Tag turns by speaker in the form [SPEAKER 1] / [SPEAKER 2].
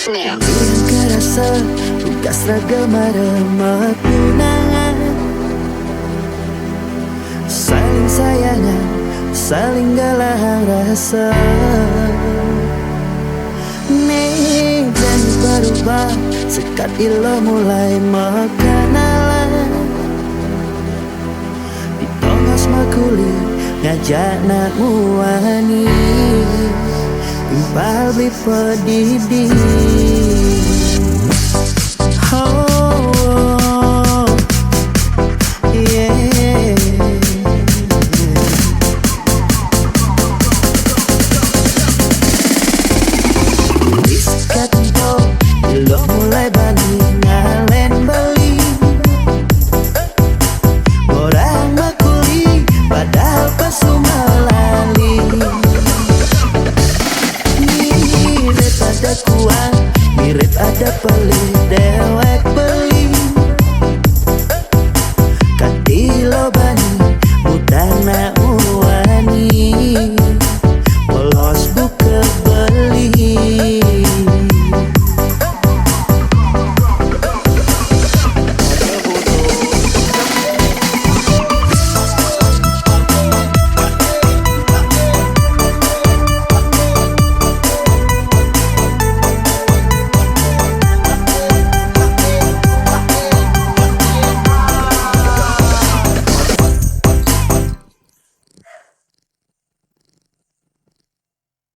[SPEAKER 1] Snap.
[SPEAKER 2] Yang kerasa tugas ragam remat tunangan, saling sayangan, saling galang rasa. Medan berubah sekat ilo mulai makanan, ditongos makulit ngajak nak muani, timbal beli pedidi. Oh